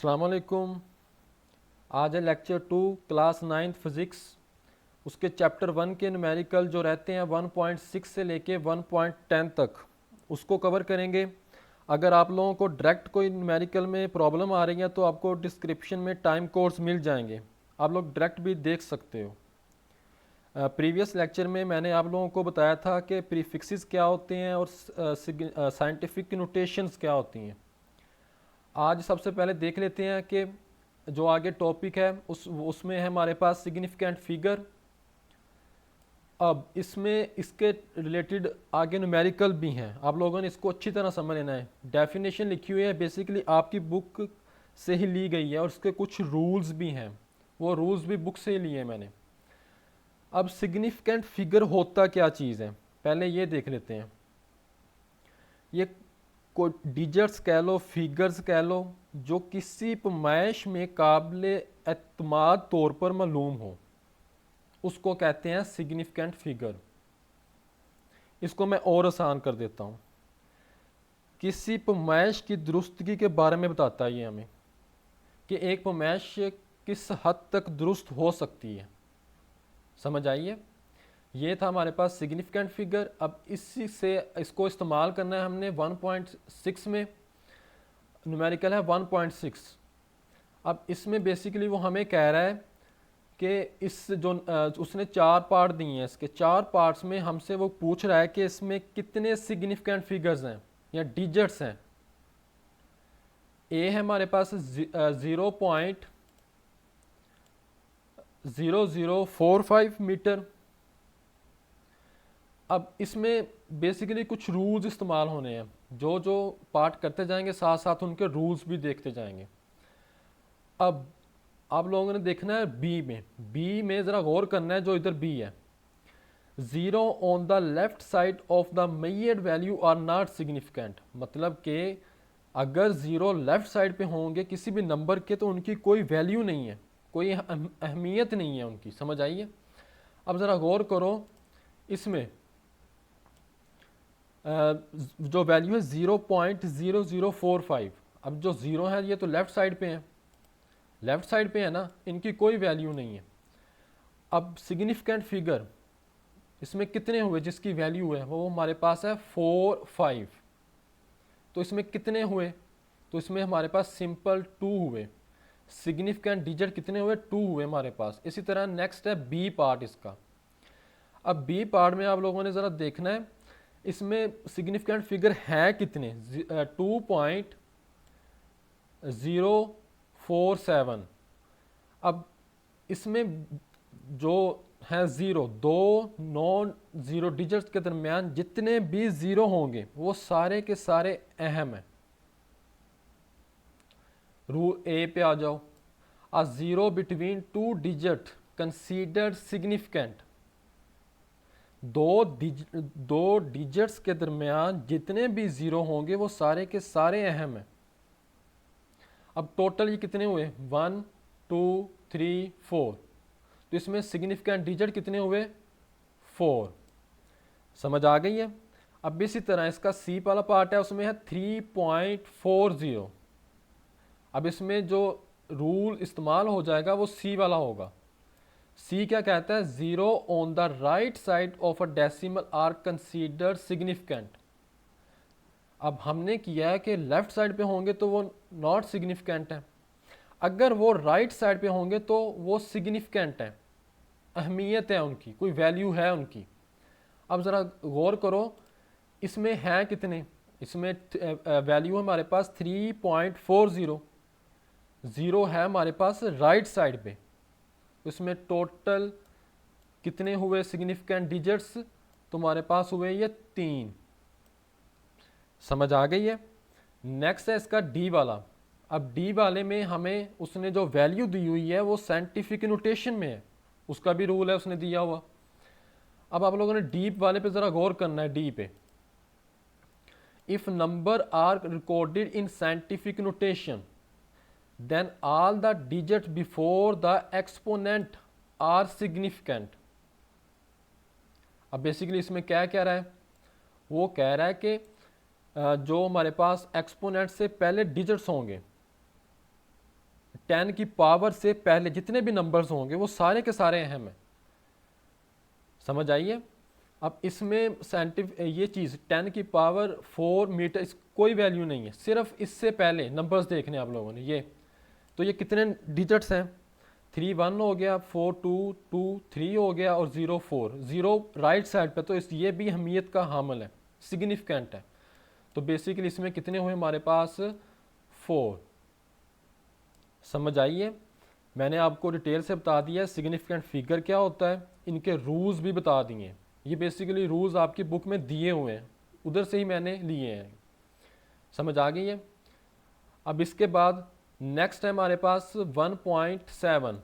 अस्सलाम वालेकुम। आज है लेक्चर 2 क्लास 9th फिज़िक्स। उसके चैप्टर 1 के न्यूमेरिकल जो रहते हैं 1.6 से लेके 1.10 तक उसको कवर करेंगे। अगर आप लोगों को डायरेक्ट कोई न्यूमेरिकल में प्रॉब्लम आ रही है तो आपको डिस्क्रिप्शन में टाइम कोड्स मिल जाएंगे, आप लोग डायरेक्ट भी देख सकते हो। प्रीवियस लेक्चर में मैंने आप लोगों को बताया था कि प्रीफिक्सेस क्या होते हैं और साइंटिफिक नोटेशंस क्या होती हैं। आज सबसे पहले देख लेते हैं कि जो आगे टॉपिक है उसमें है हमारे पास सिग्निफिकेंट फिगर। अब इसमें इसके रिलेटेड आगे न्यूमेरिकल भी हैं, आप लोगों ने इसको अच्छी तरह समझ लेना है। डेफिनेशन लिखी हुई है बेसिकली आपकी बुक से ही ली गई है और उसके कुछ रूल्स भी हैं, वो रूल्स भी बुक से ही लिए हैं मैंने। अब सिग्निफिकेंट फिगर होता क्या चीज़ है पहले ये देख लेते हैं। ये कोई डिजिट्स कह लो, फिगर्स कह लो, जो किसी पैमाइश में काबिले एतमाद तौर पर मालूम हो, उसको कहते हैं सिग्निफिकेंट फिगर। इसको मैं और आसान कर देता हूँ। किसी पैमाइश की दुरुस्तगी के बारे में बताता है ये हमें कि एक पैमाइश किस हद तक दुरुस्त हो सकती है। समझ आइए, ये था हमारे पास सिग्निफिकेंट फिगर। अब इसी से इसको इस्तेमाल करना है हमने 1.6 में। न्यूमेरिकल है 1.6। अब इसमें बेसिकली वो हमें कह रहा है कि इस जो उसने 4 पार्ट दिए हैं, इसके 4 पार्ट्स में हमसे वो पूछ रहा है कि इसमें कितने सिग्निफिकेंट फिगर्स हैं या डिजिट्स हैं। ए है हमारे पास 0.0045 मीटर। अब इसमें बेसिकली कुछ रूल्स इस्तेमाल होने हैं, जो जो पार्ट करते जाएंगे साथ साथ उनके रूल्स भी देखते जाएंगे। अब आप लोगों ने देखना है बी में ज़रा गौर करना है। जो इधर बी है, 0 on the left side of the measured value are not significant, मतलब कि अगर 0 लेफ्ट साइड पे होंगे किसी भी नंबर के तो उनकी कोई वैल्यू नहीं है, कोई अहमियत नहीं है उनकी। समझ आइए। अब ज़रा गौर करो, इसमें जो वैल्यू है 0.0045। अब जो ज़ीरो है ये तो लेफ़्ट साइड पे है, लेफ़्ट साइड पे है ना, इनकी कोई वैल्यू नहीं है। अब सिग्निफिकेंट फिगर इसमें कितने हुए जिसकी वैल्यू है वो हमारे पास है 4, 5। तो इसमें कितने हुए, तो इसमें हमारे पास सिंपल 2 हुए। सिग्निफिकेंट डिजिट कितने हुए, 2 हुए हमारे पास। इसी तरह नेक्स्ट है बी पार्ट इसका। अब बी पार्ट में आप लोगों ने ज़रा देखना है इसमें सिग्निफिकेंट फिगर है कितने, 2.047। अब इसमें जो है ज़ीरो, दो नॉन ज़ीरो डिजिट्स के दरमियान जितने भी ज़ीरो होंगे वो सारे के सारे अहम हैं। रूल ए पे आ जाओ। A zero between 2 digit considered significant. दो डिजिट्स के दरमियान जितने भी ज़ीरो होंगे वो सारे के सारे अहम हैं। अब टोटल ये कितने हुए, 1, 2, 3, 4। तो इसमें सिग्निफिकेंट डिजिट कितने हुए, 4। समझ आ गई है। अब इसी तरह इसका सी वाला पार्ट है, उसमें है 3.40। अब इसमें जो रूल इस्तेमाल हो जाएगा वो सी वाला होगा। सी क्या कहता है, 0 on the right side of a decimal are considered significant. अब हमने किया है कि लेफ्ट साइड पे होंगे तो वो नॉट सिग्निफिकेंट है, अगर वो राइट साइड पे होंगे तो वो सिग्निफिकेंट है, अहमियत है उनकी, कोई वैल्यू है उनकी। अब ज़रा गौर करो इसमें हैं कितने, इसमें वैल्यू है हमारे पास 3.40। ज़ीरो है हमारे पास राइट साइड पे, इसमें टोटल कितने हुए सिग्निफिकेंट डिजिट्स, तुम्हारे पास हुए ये 3। समझ आ गई है। नेक्स्ट है इसका डी वाला। अब डी वाले में हमें उसने जो वैल्यू दी हुई है वो साइंटिफिक नोटेशन में है, उसका भी रूल है उसने दिया हुआ। अब आप लोगों ने डीप वाले पे ज़रा गौर करना है। डी पे, if numbers are recorded in scientific notation then all the digit before the exponent are significant. अब बेसिकली इसमें क्या कह रहा है, वो कह रहा है कि जो हमारे पास एक्सपोनेंट से पहले डिजिट्स होंगे 10 की पावर से पहले जितने भी नंबर्स होंगे वो सारे के सारे अहम हैं। समझ आइए। अब इसमें ये चीज़ 10 की पावर 4 मीटर कोई वैल्यू नहीं है, सिर्फ इससे पहले नंबर्स देखने आप लोगों ने। ये तो ये कितने डिजिट्स हैं, 3 1 हो गया, 4 2 2 3 हो गया और 0 4। 0 राइट साइड पे, तो ये भी अहमियत का हामिल है, सिग्निफिकेंट है। तो बेसिकली इसमें कितने हुए हमारे पास 4। समझ आइए। मैंने आपको डिटेल से बता दिया है सिग्निफिकेंट फिगर क्या होता है, इनके रूल्स भी बता दिए हैं। ये बेसिकली रूल्स आपकी बुक में दिए हुए हैं, उधर से ही मैंने लिए हैं। समझ आ गई है। अब इसके बाद नेक्स्ट है हमारे पास 1.7।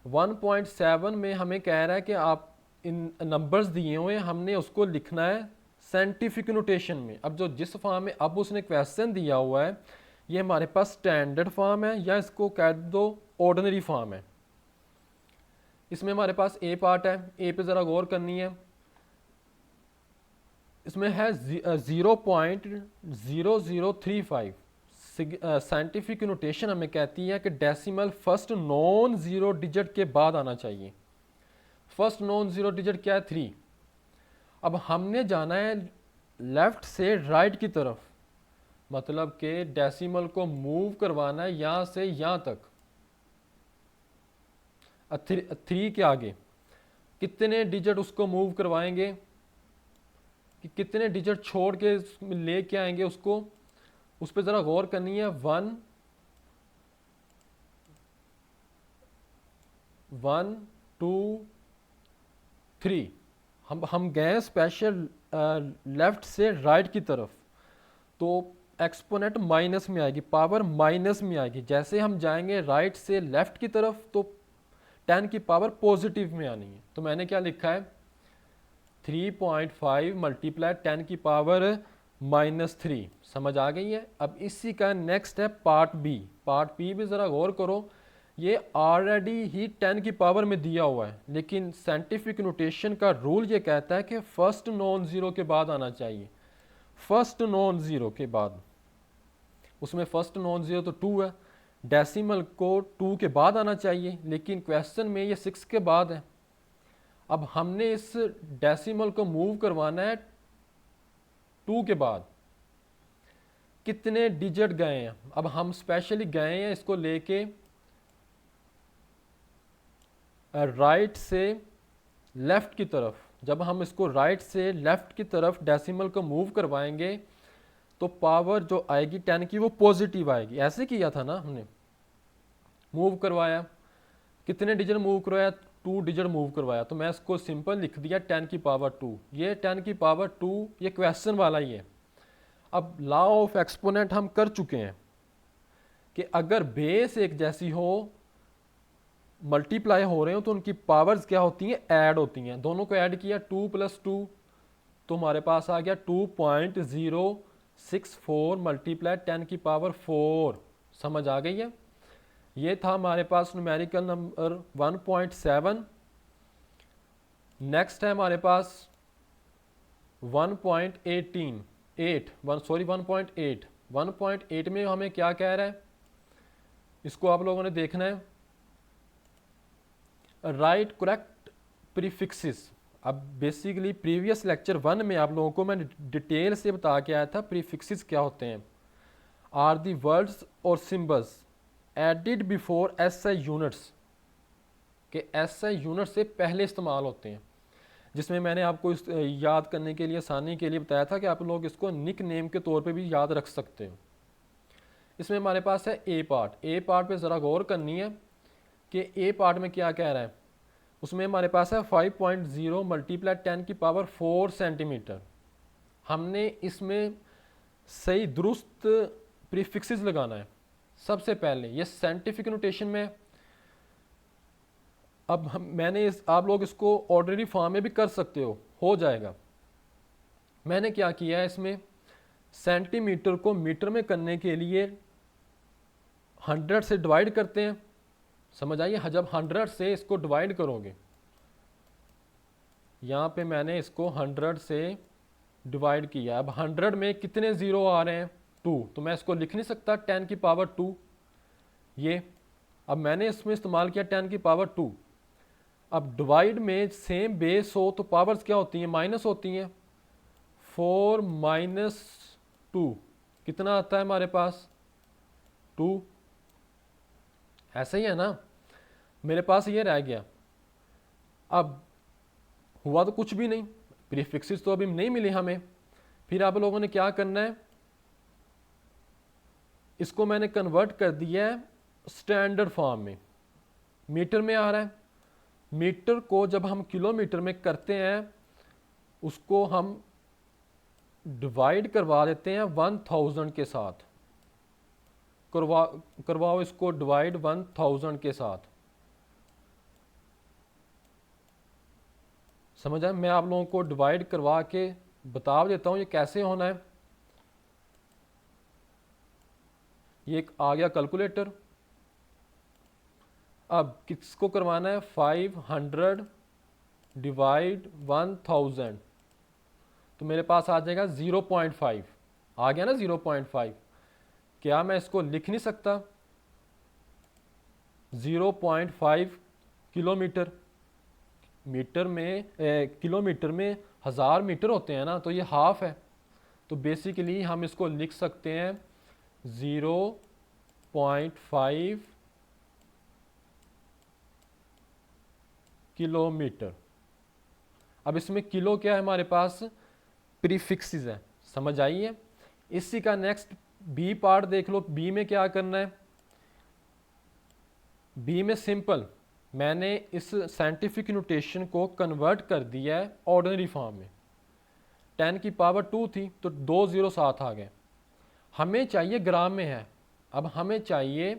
1.7 में हमें कह रहा है कि आप इन नंबर्स दिए हुए हैं, हमने उसको लिखना है साइंटिफिक नोटेशन में। अब जो जिस फॉर्म में अब उसने क्वेश्चन दिया हुआ है, ये हमारे पास स्टैंडर्ड फॉर्म है या इसको कह दो ऑर्डिनरी फॉर्म है। इसमें हमारे पास ए पार्ट है, ए पे ज़रा गौर करनी है। इसमें है 0.0035। साइंटिफिक नोटेशन हमें कहती है कि decimal first non zero digit के बाद आना चाहिए। फर्स्ट नॉन ज़ीरो डिजिट क्या है, 3। अब हमने जाना है लेफ्ट से राइट की तरफ, मतलब कि डेसिमल को मूव करवाना है यहाँ से यहाँ तक। 3 के आगे कितने डिजिट उसको मूव करवाएंगे, कि कितने डिजिट छोड़ के लेके आएंगे उसको, उस पर ज़रा गौर करनी है। 1 1 2 3 हम गए स्पेशल लेफ्ट से राइट की तरफ, तो एक्सपोनेंट माइनस में आएगी, पावर माइनस में आएगी। जैसे हम जाएंगे राइट से लेफ्ट की तरफ तो 10 की पावर पॉजिटिव में आनी है। तो मैंने क्या लिखा है, 3.5 मल्टीप्लाई 10 की पावर -3। समझ आ गई है। अब इसी का नेक्स्ट है पार्ट बी। पार्ट बी भी ज़रा गौर करो, ये ऑलरेडी ही 10 की पावर में दिया हुआ है, लेकिन साइंटिफिक नोटेशन का रूल ये कहता है कि फर्स्ट नॉन ज़ीरो के बाद आना चाहिए। फर्स्ट नॉन ज़ीरो के बाद, उसमें फर्स्ट नॉन ज़ीरो तो 2 है, डेसिमल को 2 के बाद आना चाहिए, लेकिन क्वेश्चन में ये 6 के बाद है। अब हमने इस डेसिमल को मूव करवाना है 2 के बाद। कितने डिजिट गए हैं, अब हम स्पेशली गए हैं इसको लेके राइट से लेफ्ट की तरफ। जब हम इसको राइट से लेफ्ट की तरफ डेसिमल को मूव करवाएंगे तो पावर जो आएगी 10 की वो पॉजिटिव आएगी। ऐसे किया था ना हमने, मूव करवाया, कितने डिजिट मूव करवाया, 2 डिजिट मूव करवाया, तो मैं इसको सिंपल लिख दिया 10 की पावर 2। ये 10 की पावर 2 ये क्वेश्चन वाला ही है। अब लॉ ऑफ एक्सपोनेंट हम कर चुके हैं कि अगर बेस एक जैसी हो, मल्टीप्लाई हो रहे हो, तो उनकी पावर्स क्या होती हैं, ऐड होती हैं। दोनों को ऐड किया 2 + 2, तो हमारे पास आ गया 2.064 मल्टीप्लाई 10 की पावर 4। समझ आ गई है। ये था हमारे पास न्यूमेरिकल नंबर 1.7। नेक्स्ट है हमारे पास 1.18 1.8। 1.8 में हमें क्या कह रहा है, इसको आप लोगों ने देखना है, राइट करेक्ट प्रीफिक्सेस। अब बेसिकली प्रीवियस लेक्चर 1 में आप लोगों को मैं डिटेल से बता के आया था प्रीफिक्सेस क्या होते हैं। आर दी वर्ड्स और symbols added before SI units, के SI यूनिट से पहले इस्तेमाल होते हैं, जिसमें मैंने आपको इस याद करने के लिए, आसानी के लिए बताया था कि आप लोग इसको निक नेम के तौर पे भी याद रख सकते हो। इसमें हमारे पास है ए पार्ट। ए पार्ट पे ज़रा गौर करनी है कि ए पार्ट में क्या कह रहा है। उसमें हमारे पास है 5.0 मल्टीप्लाई 10 की पावर 4 सेंटीमीटर। हमने इसमें सही दुरुस्त प्रीफिक्सेस लगाना है सबसे पहले, ये साइंटिफिक नोटेशन में। अब आप लोग इसको ऑर्डिनरी फॉर्म में भी कर सकते हो जाएगा। मैंने क्या किया है, इसमें सेंटीमीटर को मीटर में करने के लिए 100 से डिवाइड करते हैं। समझ आइए, जब 100 से इसको डिवाइड करोगे, यहाँ पे मैंने इसको 100 से डिवाइड किया। अब 100 में कितने ज़ीरो आ रहे हैं, 2, तो मैं इसको लिख नहीं सकता 10 की पावर 2। ये अब मैंने इसमें इस्तेमाल किया 10 की पावर 2। अब डिवाइड में सेम बेस हो तो पावर्स क्या होती हैं, माइनस होती हैं। 4 माइनस 2 कितना आता है हमारे पास, 2। ऐसा ही है ना, मेरे पास ये रह गया। अब हुआ तो कुछ भी नहीं, प्रीफिक्सेस तो अभी नहीं मिले हमें। फिर आप लोगों ने क्या करना है, इसको मैंने कन्वर्ट कर दिया है स्टैंडर्ड फॉर्म में। मीटर में आ रहा है, मीटर को जब हम किलोमीटर में करते हैं उसको हम डिवाइड करवा देते हैं 1000 के साथ। करवाओ इसको डिवाइड 1000 के साथ। समझ आए, मैं आप लोगों को डिवाइड करवा के बता देता हूं ये कैसे होना है। ये एक आ गया कैलकुलेटर। अब किसको करवाना है, 500 डिवाइड 1000, तो मेरे पास आ जाएगा 0.5। आ गया ना 0.5। क्या मैं इसको लिख नहीं सकता, 0.5 किलोमीटर। मीटर में किलोमीटर में 1000 मीटर होते हैं ना, तो ये हाफ है। तो बेसिकली हम इसको लिख सकते हैं 0.5 किलोमीटर। अब इसमें किलो क्या है हमारे पास, प्रीफिक्सेस है। समझ आई है। इसी का नेक्स्ट बी पार्ट देख लो। बी में क्या करना है, बी में सिंपल मैंने इस साइंटिफिक नोटेशन को कन्वर्ट कर दिया है ऑर्डिनरी फॉर्म में। 10 की पावर 2 थी तो 2 0 साथ आ गए। हमें चाहिए ग्राम में है। अब हमें चाहिए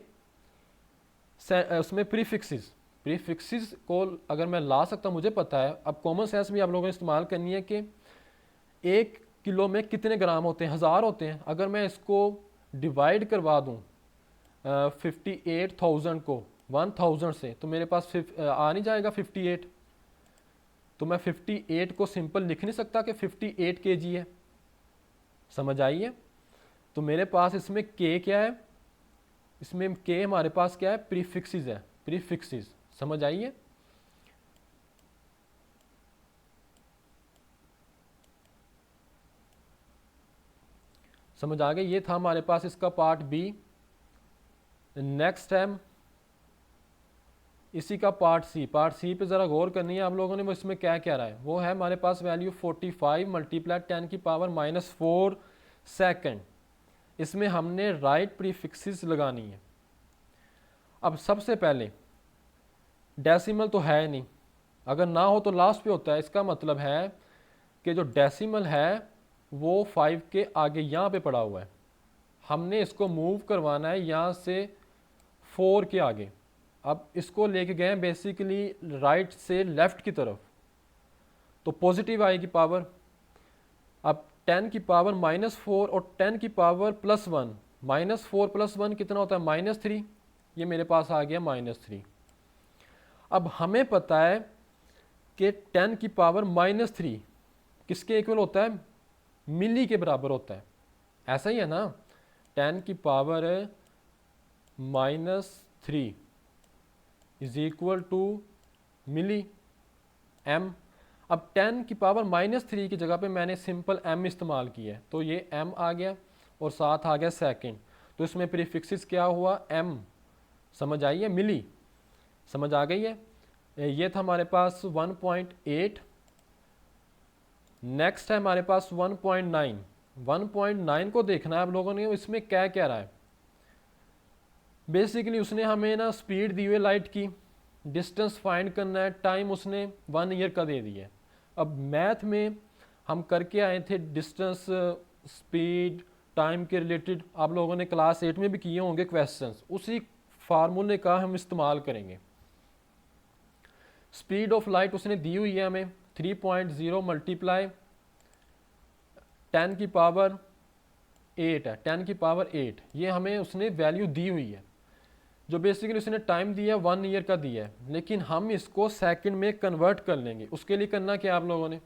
उसमें प्रीफिक्सेस को अगर मैं ला सकता, मुझे पता है। अब कॉमन सेंस भी आप लोगों ने इस्तेमाल करनी है कि 1 किलो में कितने ग्राम होते हैं, 1000 होते हैं। अगर मैं इसको डिवाइड करवा दूं 58,000 को 1000 से, तो मेरे पास आ नहीं जाएगा 58। तो मैं 58 को सिंपल लिख नहीं सकता कि 58 kg है। समझ आई है। तो मेरे पास इसमें के क्या है, इसमें के हमारे पास क्या है, प्रीफिक्सेस है, प्रीफिक्सेस। समझ आई है। समझ आ गई। ये था हमारे पास इसका पार्ट बी। नेक्स्ट है इसी का पार्ट सी। पार्ट सी पे ज़रा गौर करनी है आप लोगों ने। वो इसमें क्या क्या रहा है, वो है हमारे पास वैल्यू 45 मल्टीप्लाई 10 की पावर -4 सेकेंड। इसमें हमने राइट प्रीफिक्सेस लगानी है। अब सबसे पहले डेसिमल तो है नहीं, अगर ना हो तो लास्ट पे होता है। इसका मतलब है कि जो डेसिमल है वो 5 के आगे यहाँ पे पड़ा हुआ है। हमने इसको मूव करवाना है यहाँ से 4 के आगे। अब इसको लेके गए बेसिकली राइट से लेफ्ट की तरफ, तो पॉजिटिव आएगी पावर। अब 10 की पावर -4 और 10 की पावर +1, -4 + 1 कितना होता है, -3। ये मेरे पास आ गया -3। अब हमें पता है कि 10 की पावर -3 किसके इक्वल होता है, मिली के बराबर होता है। ऐसा ही है ना, 10 की power -3 is equal to milli m। अब 10 की पावर -3 की जगह पे मैंने सिंपल m इस्तेमाल किया है, तो ये m आ गया और साथ आ गया सेकंड। तो इसमें प्रीफिक्सेस क्या हुआ, m। समझ आई है, मिली। समझ आ गई है। ये था हमारे पास 1.8। नेक्स्ट है हमारे पास 1.9। 1.9 को देखना है आप लोगों ने, इसमें क्या क्या रहा है। बेसिकली उसने हमें ना स्पीड दी हुई लाइट की, डिस्टेंस फाइंड करना है, टाइम उसने 1 ईयर का दे दिया है। अब मैथ में हम करके आए थे डिस्टेंस, स्पीड, टाइम के रिलेटेड, आप लोगों ने क्लास 8 में भी किए होंगे क्वेश्चंस। उसी फार्मूले का हम इस्तेमाल करेंगे। स्पीड ऑफ लाइट उसने दी हुई है हमें 3.0 मल्टीप्लाई 10 की पावर 8 है, 10 की पावर 8। ये हमें उसने वैल्यू दी हुई है। जो बेसिकली उसने टाइम दिया 1 ईयर का दिया है, लेकिन हम इसको सेकंड में कन्वर्ट कर लेंगे। उसके लिए करना क्या आप लोगों ने,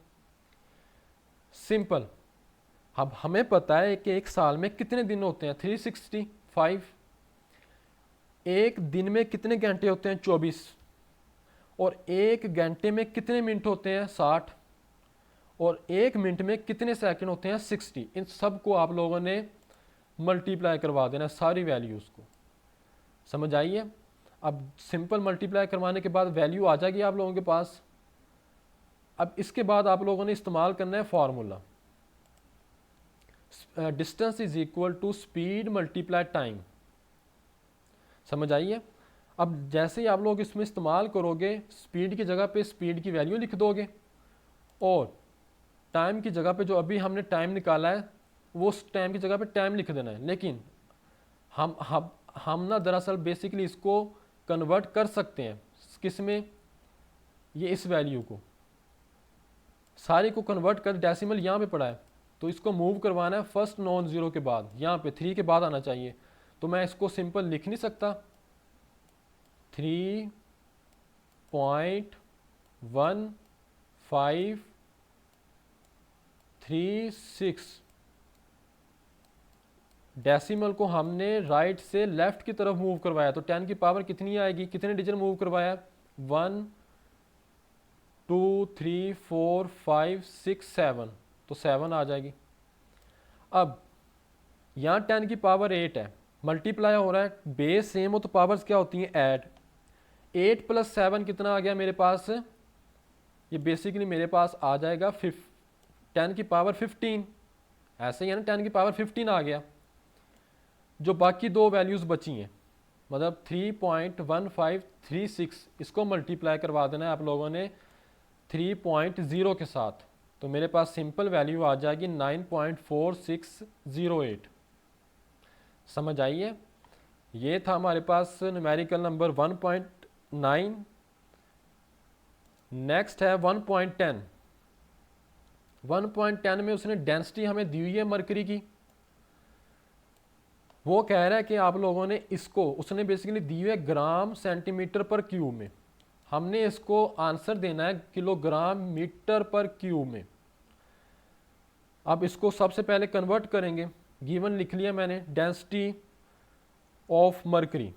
सिंपल। अब हमें पता है कि एक साल में कितने दिन होते हैं, 365। एक दिन में कितने घंटे होते हैं? 24। और एक घंटे में कितने मिनट होते हैं? 60। और एक मिनट में कितने सेकंड होते हैं? 60। इन सब को आप लोगों ने मल्टीप्लाई करवा देना, सारी वैल्यूज़ को। समझ आइए? अब सिंपल मल्टीप्लाई करवाने के बाद वैल्यू आ जाएगी आप लोगों के पास। अब इसके बाद आप लोगों ने इस्तेमाल करना है formula, distance is equal to speed multiply time. समझ आइए? अब जैसे ही आप लोग इसमें इस्तेमाल करोगे, स्पीड की जगह पे स्पीड की वैल्यू लिख दोगे, और टाइम की जगह पे जो अभी हमने टाइम निकाला है वो उस टाइम की जगह पे टाइम लिख देना है। लेकिन हम ना दरअसल बेसिकली इसको कन्वर्ट कर सकते हैं किस में? ये इस वैल्यू को सारी को कन्वर्ट कर, डेसिमल यहाँ पे पड़ा है तो इसको मूव करवाना है फर्स्ट नॉन ज़ीरो के बाद, यहाँ पे 3 के बाद आना चाहिए। तो मैं इसको सिंपल लिख नहीं सकता, 3.1536 डेसिमल को हमने राइट से लेफ्ट की तरफ मूव करवाया, तो 10 की पावर कितनी आएगी? कितने डिजिट मूव करवाया? 1 2 3 4 5 6 7, तो 7 आ जाएगी। अब यहाँ 10 की पावर 8 है, मल्टीप्लाई हो रहा है, बेस सेम हो तो पावर्स क्या होती हैं? ऐड। 8 + 7 कितना आ गया मेरे पास? ये बेसिकली मेरे पास आ जाएगा 10 की पावर 15। ऐसे ही है ना, 10 की पावर 15 आ गया। जो बाकी दो वैल्यूज़ बची हैं, मतलब 3.1536, इसको मल्टीप्लाई करवा देना है आप लोगों ने 3.0 के साथ, तो मेरे पास सिंपल वैल्यू आ जाएगी 9.4608। समझ आइए? ये था हमारे पास न्यूमेरिकल नंबर 1.9। नेक्स्ट है 1.10। 1.10 में उसने डेंसिटी हमें दी हुई है मरकरी की। वो कह रहा है कि आप लोगों ने इसको, उसने बेसिकली दी हुई है ग्राम सेंटीमीटर पर क्यूब में, हमने इसको आंसर देना है किलोग्राम मीटर पर क्यूब में। अब इसको सबसे पहले कन्वर्ट करेंगे। गिवन लिख लिया मैंने, डेंसिटी ऑफ मरकरी।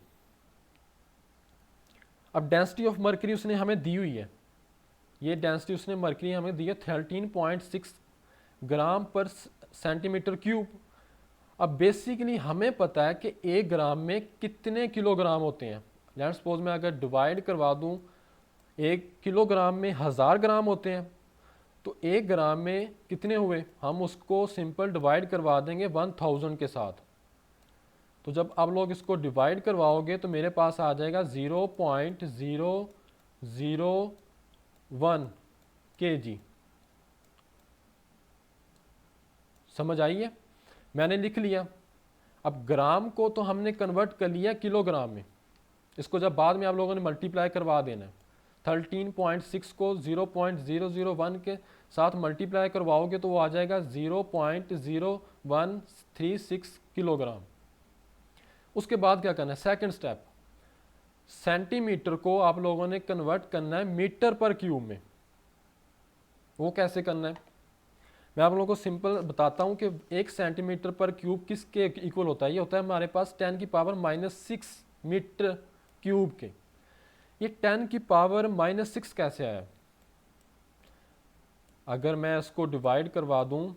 अब डेंसिटी ऑफ मरकरी उसने हमें दी हुई है, ये डेंसिटी उसने मरकरी हमें दी है 13.6 ग्राम पर सेंटीमीटर क्यूब। अब बेसिकली हमें पता है कि 1 ग्राम में कितने किलोग्राम होते हैं। लेट्स सपोज मैं अगर डिवाइड करवा दूं, 1 किलोग्राम में 1000 ग्राम होते हैं, तो 1 ग्राम में कितने हुए? हम उसको सिंपल डिवाइड करवा देंगे 1000 के साथ। तो जब आप लोग इसको डिवाइड करवाओगे तो मेरे पास आ जाएगा 0.001 kg। समझ आइए? मैंने लिख लिया। अब ग्राम को तो हमने कन्वर्ट कर लिया किलोग्राम में, इसको जब बाद में आप लोगों ने मल्टीप्लाई करवा देना है, 13.6 को 0.001 के साथ मल्टीप्लाई करवाओगे तो वो आ जाएगा 0.0136 किलोग्राम। उसके बाद क्या करना है? सेकंड स्टेप, सेंटीमीटर को आप लोगों ने कन्वर्ट करना है मीटर पर क्यूब में। वो कैसे करना है? मैं आप लोगों को सिंपल बताता हूं कि 1 सेंटीमीटर पर क्यूब किसके इक्वल होता है? ये होता है हमारे पास 10 की पावर -6 मीटर क्यूब के। ये 10 की पावर -6 कैसे आया? अगर मैं इसको डिवाइड करवा दूं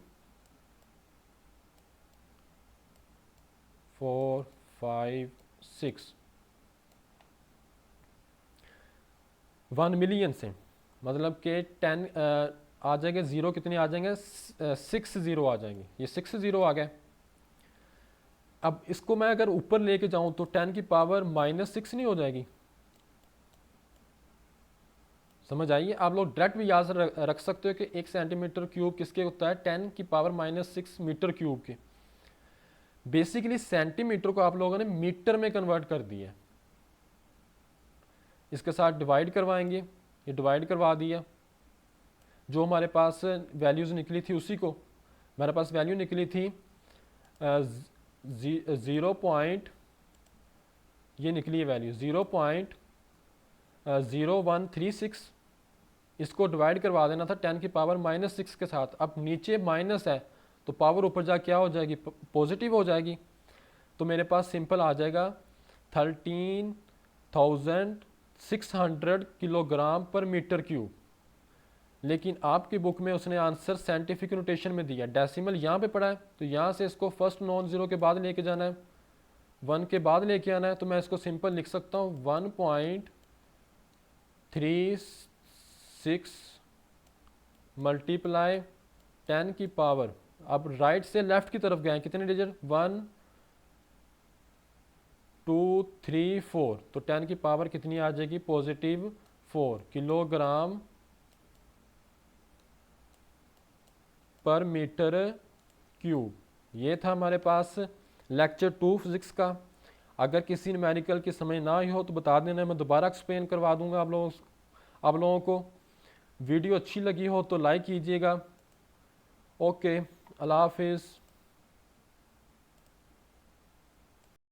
4 5 6 1 मिलियन से, मतलब कि 10 आ जाएंगे, ज़ीरो कितने आ जाएंगे? 6 ज़ीरो आ जाएंगे। ये 6 ज़ीरो आ गए। अब इसको मैं अगर ऊपर लेके जाऊं तो 10 की पावर -6 नहीं हो जाएगी? समझ आइए? आप लोग डायरेक्ट भी याद रख सकते हो कि 1 सेंटीमीटर क्यूब किसके होता है? 10 की पावर -6 मीटर क्यूब के। बेसिकली सेंटीमीटर को आप लोगों ने मीटर में कन्वर्ट कर दिया। इसके साथ डिवाइड करवाएंगे, ये डिवाइड करवा दिया, जो हमारे पास वैल्यूज़ निकली थी उसी को, मेरे पास वैल्यू निकली थी 0. ये निकली है वैल्यू 0.0136। इसको डिवाइड करवा देना था 10 की पावर -6 के साथ। अब नीचे माइनस है तो पावर ऊपर जा क्या हो जाएगी? पॉजिटिव हो जाएगी। तो मेरे पास सिंपल आ जाएगा 13,600 किलोग्राम पर मीटर क्यूब। लेकिन आपकी बुक में उसने आंसर साइंटिफिक नोटेशन में दिया, डेसिमल यहाँ पे पड़ा है, तो यहाँ से इसको फर्स्ट नॉन ज़ीरो के बाद लेके जाना है, 1 के बाद लेके आना है। तो मैं इसको सिंपल लिख सकता हूँ 1.36 मल्टीप्लाई 10 की पावर, अब राइट से लेफ्ट की तरफ गए कितने डिजिट, 1 2 3 4, तो 10 की पावर कितनी आ जाएगी, +4 किलोग्राम पर मीटर क्यूब। ये था हमारे पास लेक्चर 2 फिज़िक्स का। अगर किसी न्यूमेरिकल की समझ ना आई हो तो बता देना, मैं दोबारा एक्सप्लेन करवा दूंगा आप लोगों को। वीडियो अच्छी लगी हो तो लाइक कीजिएगा। ओके, अल्लाह हाफिज़।